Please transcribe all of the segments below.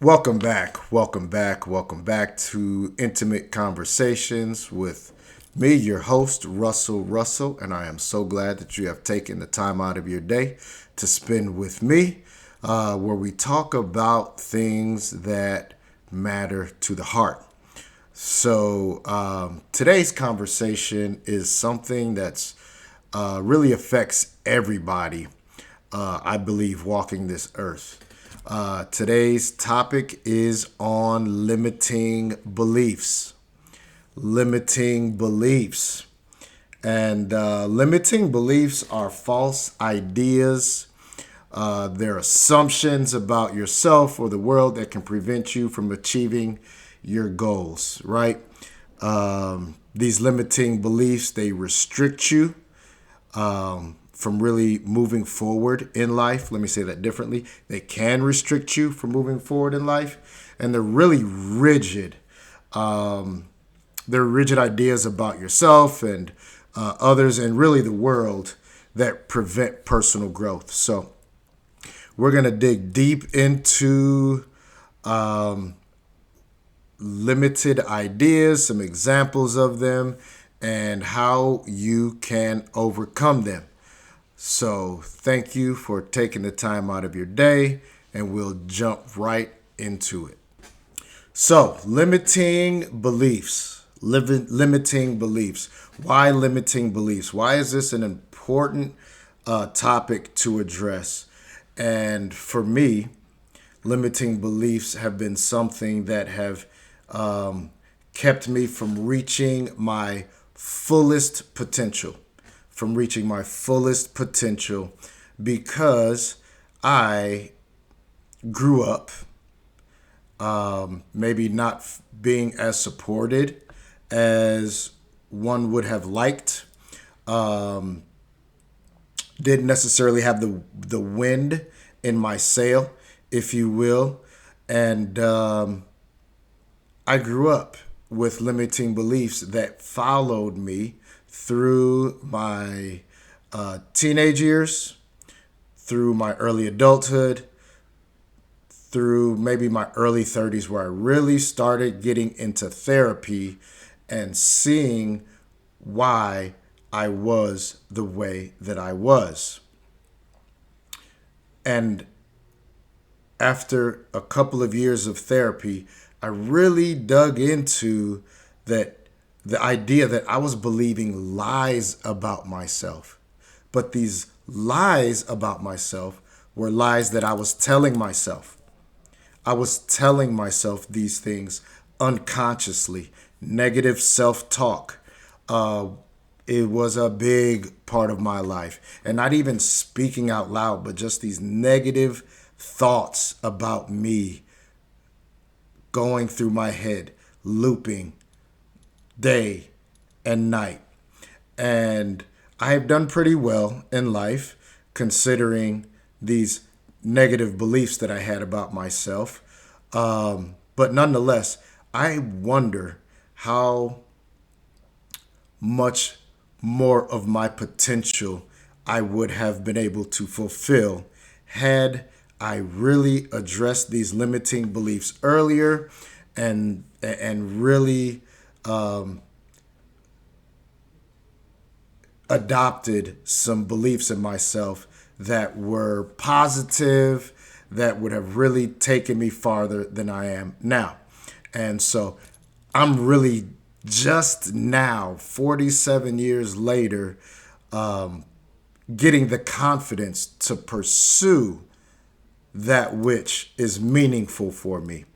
Welcome back. Welcome back. Welcome back to Intimate Conversations with me, your host, Russell Russell. And I am so glad that you have taken the time out of your day to spend with me, where we talk about things that matter to the heart. Today's conversation is something that's really affects everybody, I believe, walking this earth. Today's topic is on limiting beliefs. Limiting beliefs. And limiting beliefs are false ideas. They're assumptions about yourself or the world that can prevent you from achieving your goals, right? These limiting beliefs, they restrict you from really moving forward in life. Let me say that differently. They can restrict you from moving forward in life, and they're really rigid. They're rigid ideas about yourself and others, and really the world that prevent personal growth. So, we're going to dig deep into limited ideas, some examples of them, and how you can overcome them. So, thank you for taking the time out of your day, and we'll jump right into it. So, limiting beliefs. Limiting beliefs. Why limiting beliefs? Why is this an important topic to address? And for me, limiting beliefs have been something that have kept me from reaching my fullest potential. From reaching my fullest potential because I grew up maybe not being as supported as one would have liked. Didn't necessarily have the wind in my sail, if you will, and I grew up with limiting beliefs that followed me through my teenage years, through my early adulthood, through maybe my early 30s, where I really started getting into therapy and seeing why I was the way that I was. And after a couple of years of therapy, I really dug into that the idea that I was believing lies about myself. But these lies about myself were lies that I was telling myself. I was telling myself these things unconsciously. Negative self talk. It was a big part of my life. And not even speaking out loud, but just these negative thoughts about me going through my head, looping day and night. And I have done pretty well in life considering these negative beliefs that I had about myself. But nonetheless, I wonder how much more of my potential I would have been able to fulfill had I really addressed these limiting beliefs earlier and really adopted some beliefs in myself that were positive, that would have really taken me farther than I am now. And so I'm really just now, 47 years later, getting the confidence to pursue that which is meaningful for me.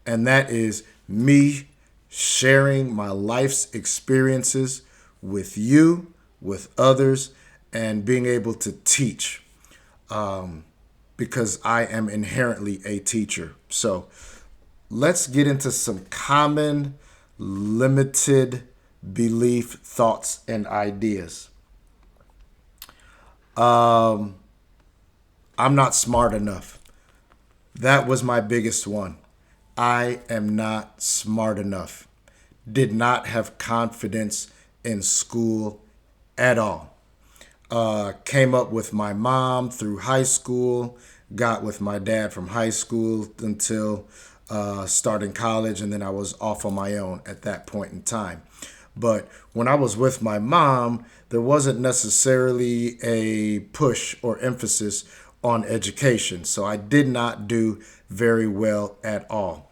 And that is me sharing my life's experiences with you, with others, and being able to teach because I am inherently a teacher. So let's get into some common limited belief thoughts and ideas. I'm not smart enough. That was my biggest one. I am not smart enough. Did not have confidence in school at all. Came up with my mom through high school, got with my dad from high school until starting college, and then I was off on my own at that point in time. But when I was with my mom, there wasn't necessarily a push or emphasis on education. So I did not do very well at all.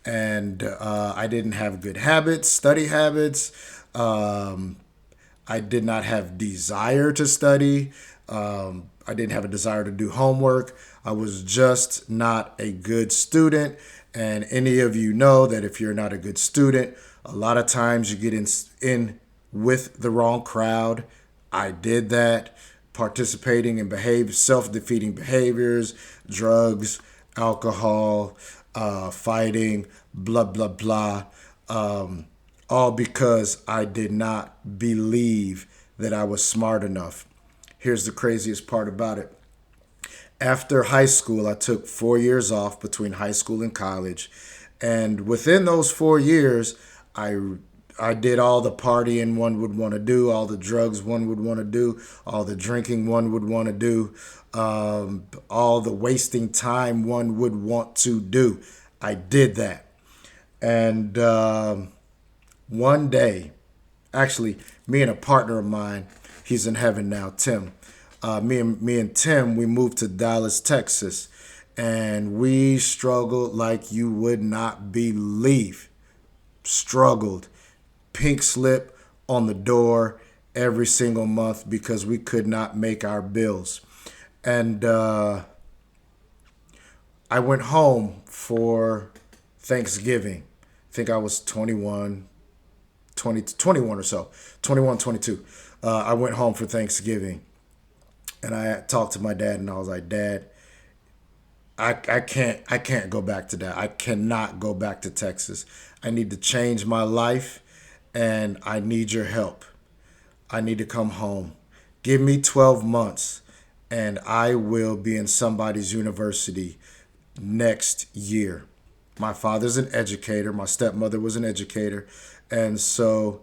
And I didn't have good habits, study habits. Um, I did not have desire to study. I didn't have a desire to do homework. I was just not a good student. And any of you know that if you're not a good student, a lot of times you get in with the wrong crowd. I did that, participating in self-defeating behaviors, drugs, alcohol, fighting, blah blah blah. Um, all because I did not believe that I was smart enough. Here's the craziest part about it. After high school, I took 4 years off between high school and college. And within those 4 years, I I did all the partying one would want to do, all the drugs one would want to do, all the drinking one would want to do, all the wasting time one would want to do. I did that. And one day, actually, me and a partner of mine, he's in heaven now, Tim. Me and Tim, we moved to Dallas, Texas, and we struggled like you would not believe. Struggled. Pink slip on the door every single month because we could not make our bills. And I went home for Thanksgiving. I think I was 21, 21 or so, 21, 22. I went home for Thanksgiving, and I talked to my dad, and I was like, Dad, I can't go back to that. I cannot go back to Texas. I need to change my life, and I need your help. I need to come home. Give me 12 months, and I will be in somebody's university next year. My father's an educator. My stepmother was an educator. And so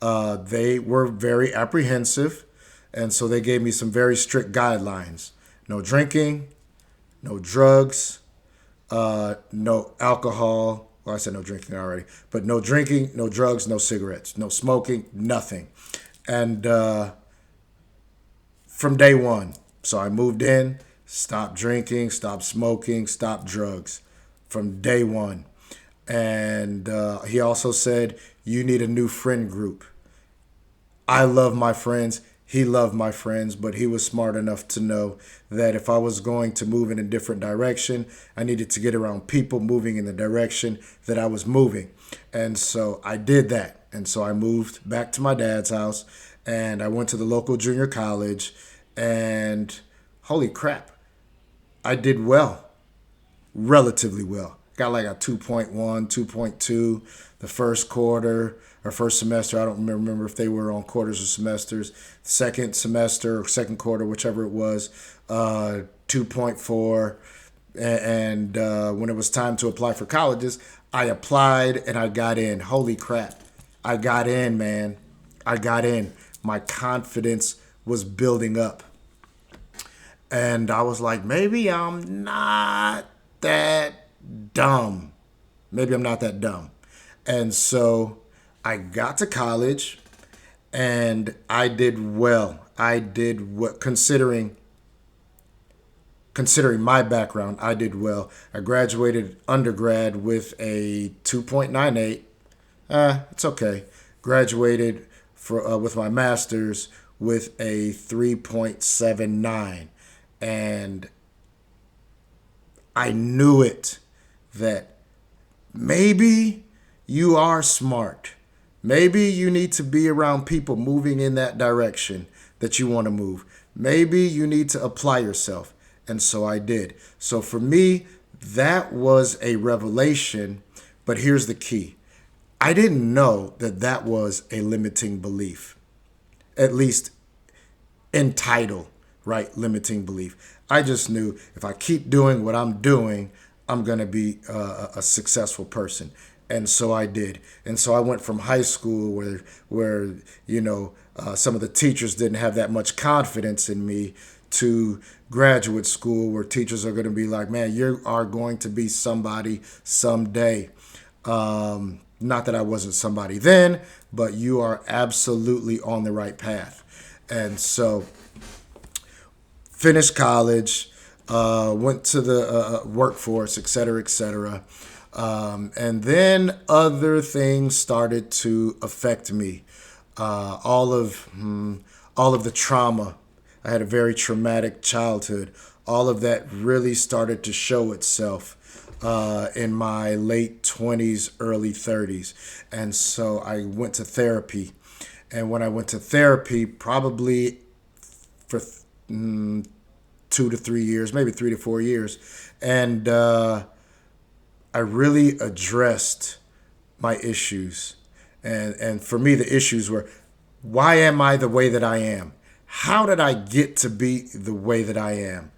they were very apprehensive. And so they gave me some very strict guidelines: no drinking, no drugs, no alcohol. Well, I said no drinking already, but no drinking, no drugs, no cigarettes, no smoking, nothing. And from day one, so I moved in, stopped drinking, stopped smoking, stopped drugs from day one. And he also said, you need a new friend group. I love my friends. He loved my friends, but he was smart enough to know that if I was going to move in a different direction, I needed to get around people moving in the direction that I was moving. And so I did that. And so I moved back to my dad's house, and I went to the local junior college, and holy crap, I did well, relatively well. Got like a 2.1, 2.2 the first quarter or first semester. I don't remember if they were on quarters or semesters. Second semester or second quarter, whichever it was, 2.4. And when it was time to apply for colleges, I applied and I got in. Holy crap. I got in, man. I got in. My confidence was building up. And I was like, maybe I'm not that dumb. Maybe I'm not that dumb. And so I got to college and I did well. I did what, considering my background, I did well. I graduated undergrad with a 2.98. It's okay. Graduated with my master's with a 3.79. And I knew it, that maybe you are smart. Maybe you need to be around people moving in that direction that you want to move. Maybe you need to apply yourself. And so I did. So for me, that was a revelation. But here's the key: I didn't know that that was a limiting belief, at least in title, right? Limiting belief. I just knew if I keep doing what I'm doing, I'm going to be a successful person. And so I did. And so I went from high school where some of the teachers didn't have that much confidence in me to graduate school where teachers are going to be like, man, you are going to be somebody someday. Not that I wasn't somebody then, but you are absolutely on the right path. And so, finished college, went to the workforce, et cetera, et cetera. And then other things started to affect me. Uh, all of all of the trauma. I had a very traumatic childhood. All of that really started to show itself in my late 20s, early 30s. And so I went to therapy. And when I went to therapy, probably for 2 to 3 years, maybe 3 to 4 years, and I really addressed my issues. And for me, the issues were, why am I the way that I am? How did I get to be the way that I am?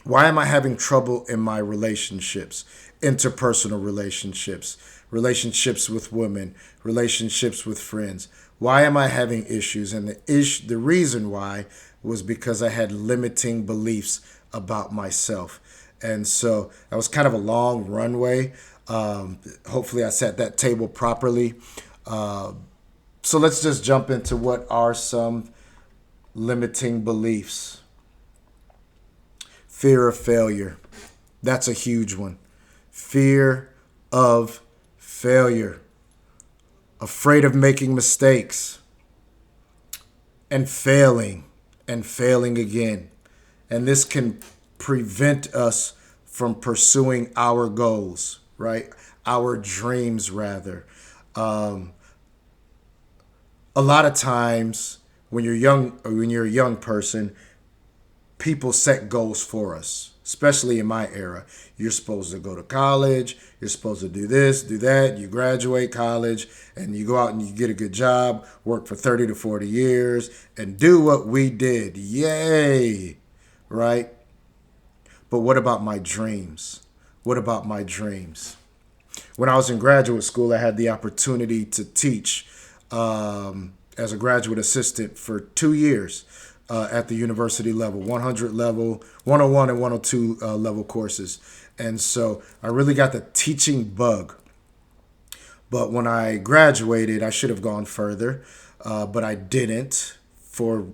Why am I having trouble in my relationships, interpersonal relationships, relationships with women, relationships with friends? Why am I having issues? And the reason why was because I had limiting beliefs about myself. And so that was kind of a long runway. Hopefully, I set that table properly. So let's just jump into what are some limiting beliefs. Fear of failure. That's a huge one. Fear of failure. Afraid of making mistakes and failing again. And this can prevent us from pursuing our goals, right? Our dreams, rather. Um, a lot of times when you're young, or when you're a young person, people set goals for us, especially in my era. You're supposed to go to college, you're supposed to do this, do that, you graduate college, and you go out and you get a good job, work for 30 to 40 years, and do what we did. Yay! Right? But what about my dreams? What about my dreams? When I was in graduate school, I had the opportunity to teach as a graduate assistant for 2 years at the university level, 100 level, 101 and 102 level courses. And so I really got the teaching bug. But when I graduated, I should have gone further, but I didn't for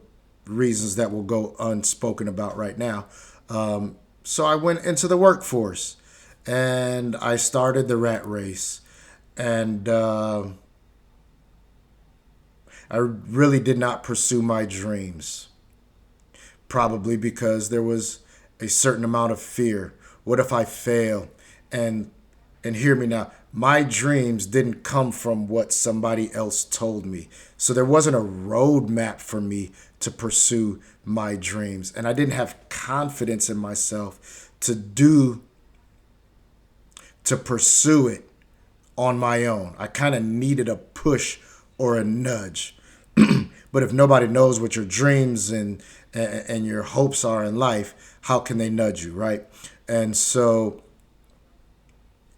reasons that will go unspoken about right now. So I went into the workforce and I started the rat race. And I really did not pursue my dreams, probably because there was a certain amount of fear. What if I fail? And and hear me now, my dreams didn't come from what somebody else told me. So there wasn't a roadmap for me to pursue my dreams. And I didn't have confidence in myself to pursue it on my own. I kind of needed a push or a nudge. But if nobody knows what your dreams and your hopes are in life, how can they nudge you, right? And so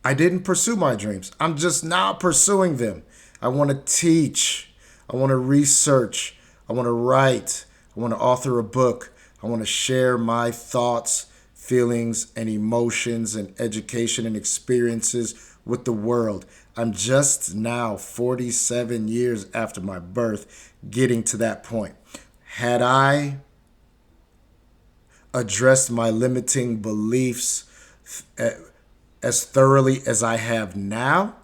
I didn't pursue my dreams. I'm just now pursuing them. I want to teach. I want to research. I want to write. I want to author a book. I want to share my thoughts, feelings, and emotions and education and experiences with the world. I'm just now 47 years after my birth getting to that point. Had I addressed my limiting beliefs as thoroughly as I have now,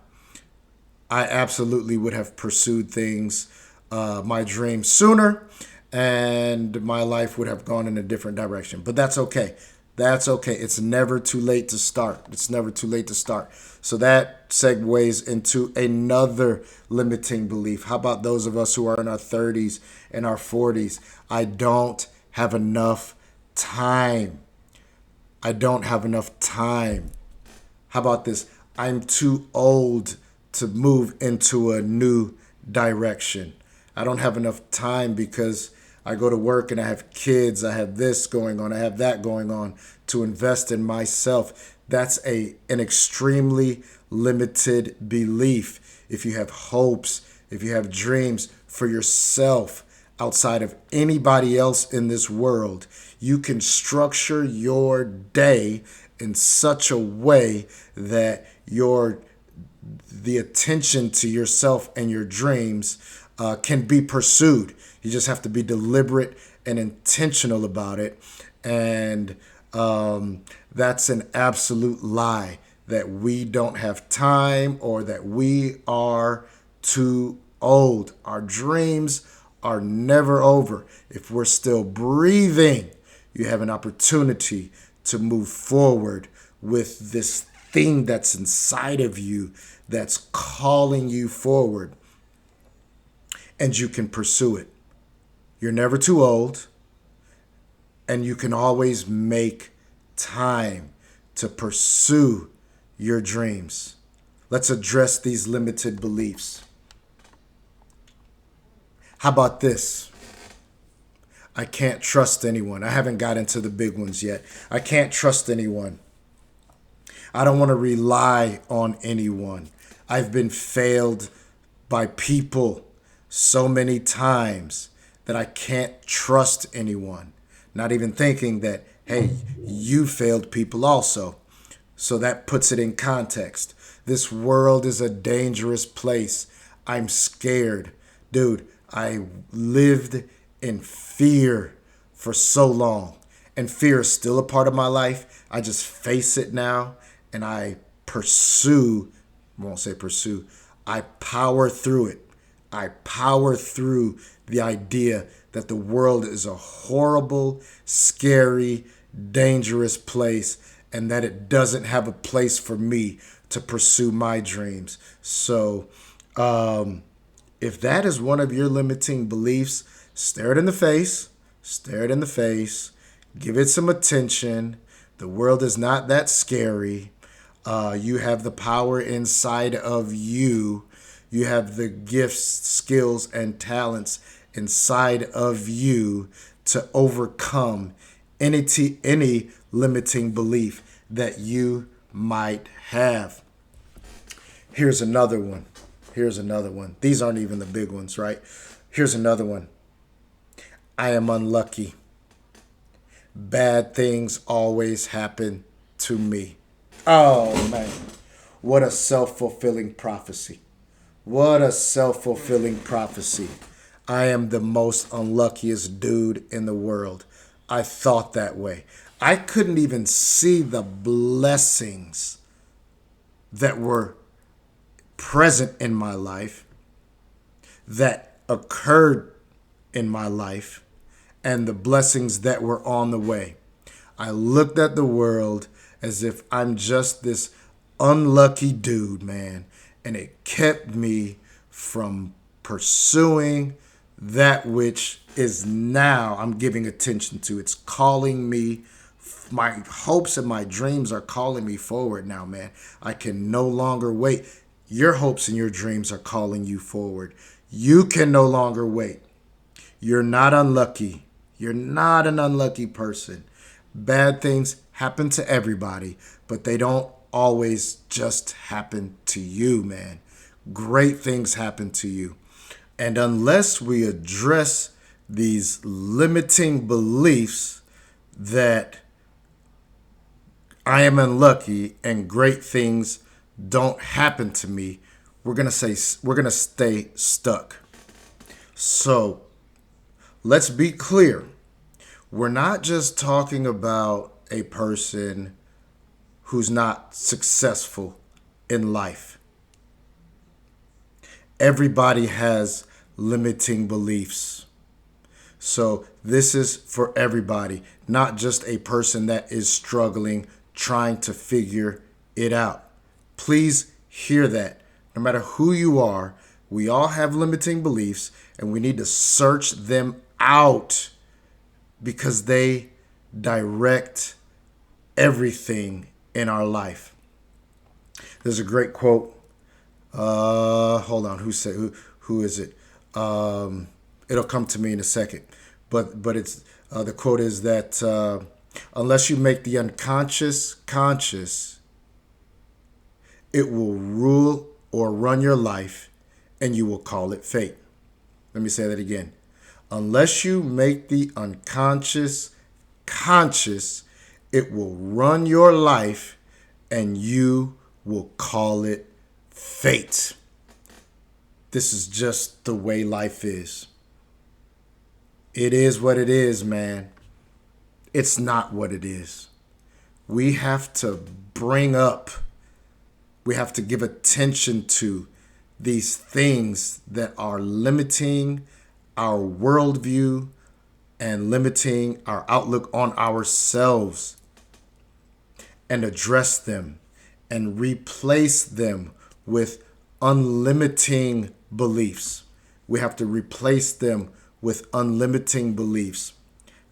I absolutely would have pursued things, my dreams sooner, and my life would have gone in a different direction. But that's okay. That's okay. It's never too late to start. It's never too late to start. So that segues into another limiting belief. How about those of us who are in our 30s and our 40s? I don't have enough time. I don't have enough time. How about this? I'm too old to move into a new direction. I don't have enough time because I go to work and I have kids, I have this going on, I have that going on to invest in myself. That's an extremely limited belief. If you have hopes, if you have dreams for yourself, outside of anybody else in this world. You can structure your day in such a way that the attention to yourself and your dreams can be pursued. You just have to be deliberate and intentional about it. And that's an absolute lie that we don't have time or that we are too old. Our dreams are never over. If we're still breathing, you have an opportunity to move forward with this thing that's inside of you that's calling you forward, and you can pursue it. You're never too old, and you can always make time to pursue your dreams. Let's address these limited beliefs. How about this? I can't trust anyone. I haven't got into the big ones yet. I can't trust anyone. I don't want to rely on anyone. I've been failed by people so many times that I can't trust anyone. Not even thinking that, hey, you failed people also. So that puts it in context. This world is a dangerous place. I'm scared. Dude, I lived in fear for so long. And fear is still a part of my life. I just face it now and I I power through it. I power through the idea that the world is a horrible, scary, dangerous place and that it doesn't have a place for me to pursue my dreams. So, if that is one of your limiting beliefs, stare it in the face, stare it in the face, give it some attention. The world is not that scary. You have the power inside of you. You have the gifts, skills, and talents inside of you to overcome any limiting belief that you might have. Here's another one. These aren't even the big ones, right? Here's another one. I am unlucky. Bad things always happen to me. Oh, man. What a self-fulfilling prophecy. What a self-fulfilling prophecy. I am the most unluckiest dude in the world. I thought that way. I couldn't even see the blessings that were present in my life, that occurred in my life, and the blessings that were on the way. I looked at the world as if I'm just this unlucky dude, man, and it kept me from pursuing that which is now I'm giving attention to. It's calling me. My hopes and my dreams are calling me forward now, man. I can no longer wait. Your hopes and your dreams are calling you forward. You can no longer wait. You're not unlucky. You're not an unlucky person. Bad things happen to everybody, but they don't always just happen to you, man. Great things happen to you. And unless we address these limiting beliefs that I am unlucky and great things don't happen to me, we're going to stay stuck. So, let's be clear. We're not just talking about a person who's not successful in life. Everybody has limiting beliefs. So this is for everybody, not just a person that is struggling, trying to figure it out. Please hear that. No matter who you are, we all have limiting beliefs and we need to search them out because they direct everything in our life. There's a great quote. Hold on. Who is it? It'll come to me in a second. But it's the quote is that unless you make the unconscious conscious, it will rule or run your life, and you will call it fate. Let me say that again. Unless you make the unconscious conscious, it will run your life and you will call it fate. This is just the way life is. It is what it is, man. It's not what it is. We have to bring up, we have to give attention to these things that are limiting our worldview and limiting our outlook on ourselves, and address them and replace them with unlimiting beliefs. We have to replace them with unlimiting beliefs.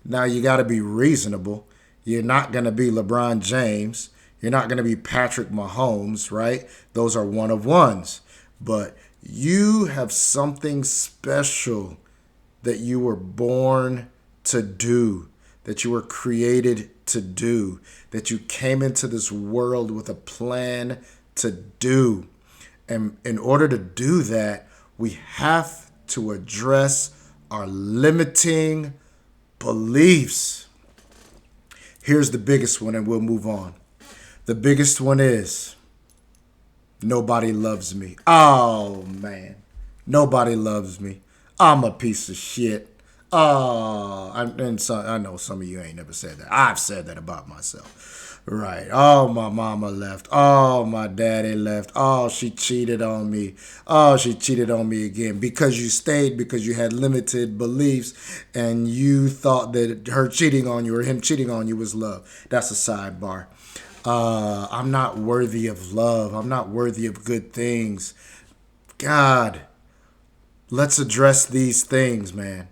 Now you got to be reasonable. You're not going to be LeBron James. You're not going to be Patrick Mahomes, right? Those are one of ones. But you have something special that you were born to do, that you were created to do, that you came into this world with a plan to do. And in order to do that, we have to address our limiting beliefs. Here's the biggest one, and we'll move on. The biggest one is nobody loves me. Oh, man. Nobody loves me. I'm a piece of shit. Oh, I know some of you ain't never said that. I've said that about myself. Right. Oh, my mama left. Oh, my daddy left. Oh, she cheated on me. Oh, she cheated on me again. Because you stayed, because you had limited beliefs and you thought that her cheating on you or him cheating on you was love. That's a sidebar. I'm not worthy of love. I'm not worthy of good things. God, let's address these things, man.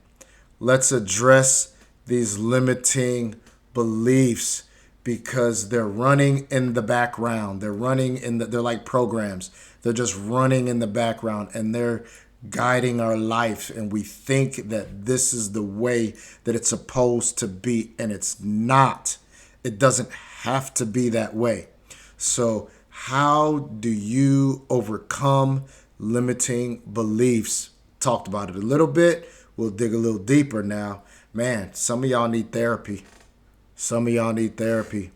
Let's address these limiting beliefs because they're running in the background. They're like programs. They're just running in the background and they're guiding our life. And we think that this is the way that it's supposed to be. And it's not. It doesn't have to be that way. So how do you overcome limiting beliefs? Talked about it a little bit. We'll dig a little deeper now. Man, some of y'all need therapy. Some of y'all need therapy.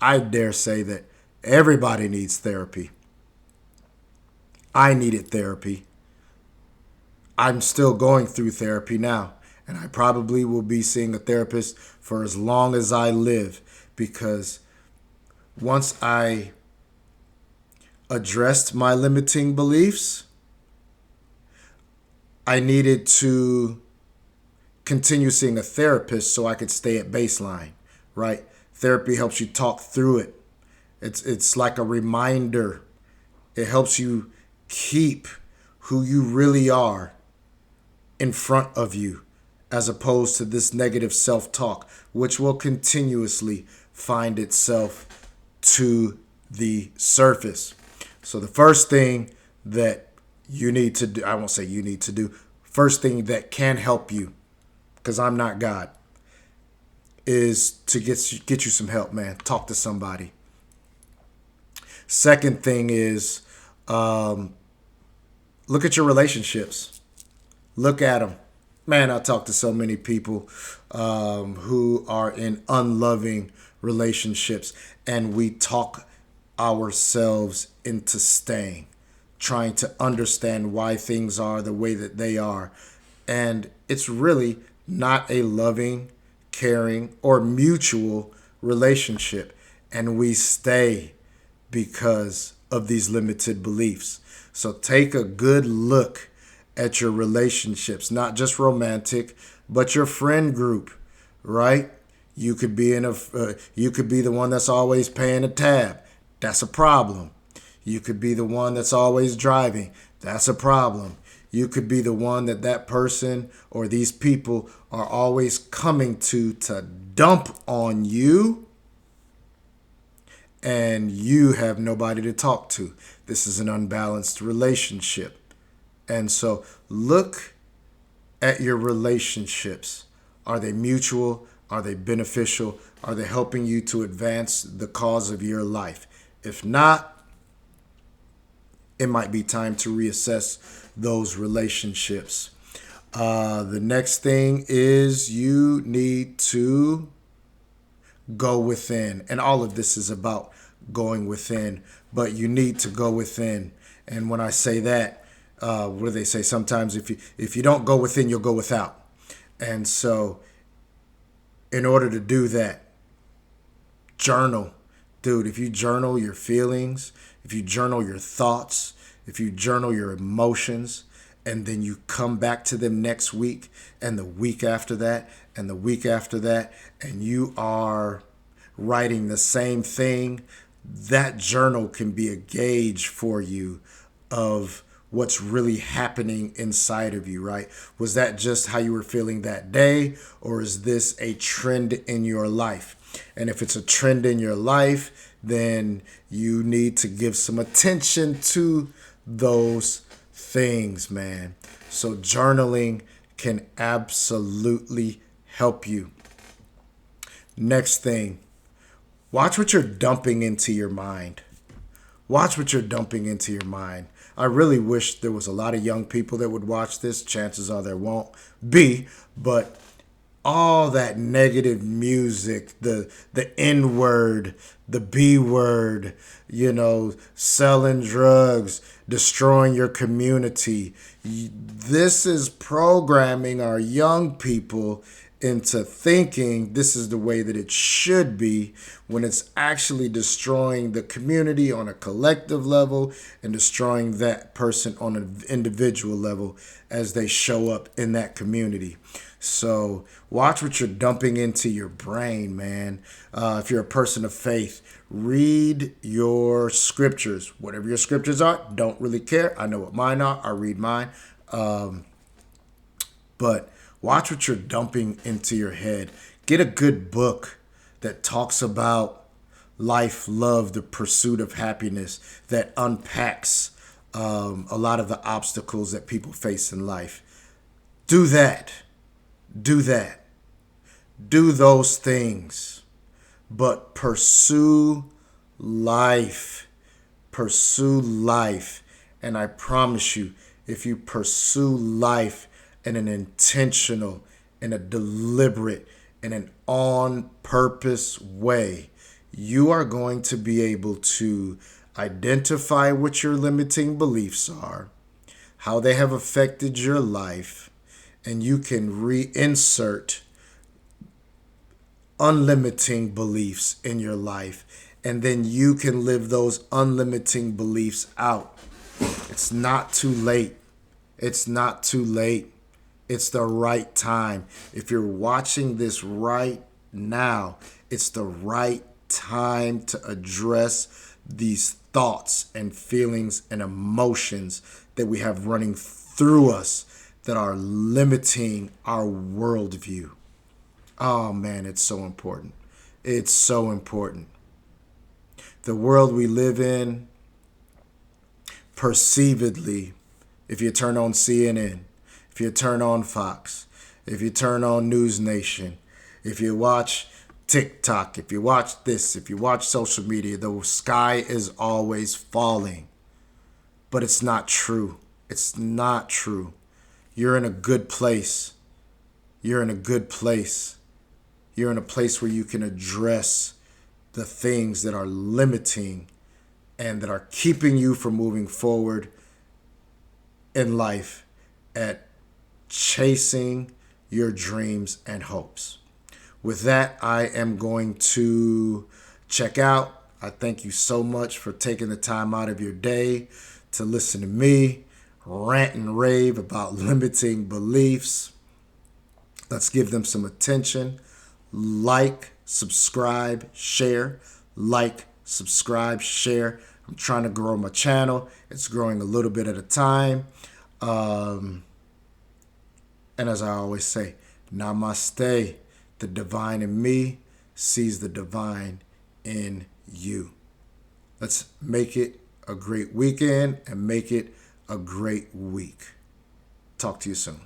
I dare say that everybody needs therapy. I needed therapy. I'm still going through therapy now. And I probably will be seeing a therapist for as long as I live. Because once I addressed my limiting beliefs, I needed to continue seeing a therapist so I could stay at baseline, right? Therapy helps you talk through it. It's like a reminder. It helps you keep who you really are in front of you as opposed to this negative self-talk, which will continuously find itself to the surface. So the first thing that you need to do, I won't say you need to do, first thing that can help you, because I'm not God, is to get you some help, man. Talk to somebody. Second thing is look at your relationships. Look at them. Man, I talk to so many people who are in unloving relationships, and we talk ourselves into staying, trying to understand why things are the way that they are. And it's really not a loving, caring, or mutual relationship. And we stay because of these limited beliefs. So take a good look at your relationships, not just romantic, but your friend group, right? You could be you could be the one that's always paying a tab. That's a problem. You could be the one that's always driving. That's a problem. You could be the one that person or these people are always coming to dump on you, and you have nobody to talk to. This is an unbalanced relationship. And so look at your relationships. Are they mutual? Are they beneficial? Are they helping you to advance the cause of your life? If not, it might be time to reassess those relationships. The next thing is you need to go within. And all of this is about going within, but you need to go within. And when I say that, what do they say? Sometimes if you don't go within, you'll go without. And so in order to do that, journal. Dude, if you journal your feelings, if you journal your thoughts, if you journal your emotions, and then you come back to them next week and the week after that and the week after that, and you are writing the same thing, that journal can be a gauge for you of what's really happening inside of you, right? Was that just how you were feeling that day, or is this a trend in your life? And if it's a trend in your life, then you need to give some attention to those things, man. So journaling can absolutely help you. Next thing, watch what you're dumping into your mind. Watch what you're dumping into your mind. I really wish there was a lot of young people that would watch this. Chances are there won't be, but all that negative music, the N word, the B word, selling drugs, destroying your community. This is programming our young people into thinking this is the way that it should be, when it's actually destroying the community on a collective level and destroying that person on an individual level as they show up in that community. So watch what you're dumping into your brain, man. If you're a person of faith, read your scriptures. Whatever your scriptures are, don't really care. I know what mine are. I read mine. But watch what you're dumping into your head. Get a good book that talks about life, love, the pursuit of happiness, that unpacks a lot of the obstacles that people face in life. Do that. Do that. Do those things. But pursue life. Pursue life. And I promise you, if you pursue life in an intentional, in a deliberate, in an on purpose way, you are going to be able to identify what your limiting beliefs are, how they have affected your life, and you can reinsert unlimiting beliefs in your life. And then you can live those unlimiting beliefs out. It's not too late. It's not too late. It's the right time. If you're watching this right now, it's the right time to address these thoughts and feelings and emotions that we have running through us that are limiting our worldview. Oh man, it's so important. It's so important. The world we live in, perceivedly, if you turn on CNN, if you turn on Fox, if you turn on News Nation, if you watch TikTok, if you watch this, if you watch social media, the sky is always falling. But it's not true. It's not true. You're in a good place. You're in a good place. You're in a place where you can address the things that are limiting and that are keeping you from moving forward in life at chasing your dreams and hopes. With that, I am going to check out. I thank you so much for taking the time out of your day to listen to me rant and rave about limiting beliefs. Let's give them some attention. Like, subscribe, share. Like, subscribe, share. I'm trying to grow my channel. It's growing a little bit at a time. And as I always say, namaste. The divine in me sees the divine in you. Let's make it a great weekend and make it a great week. Talk to you soon.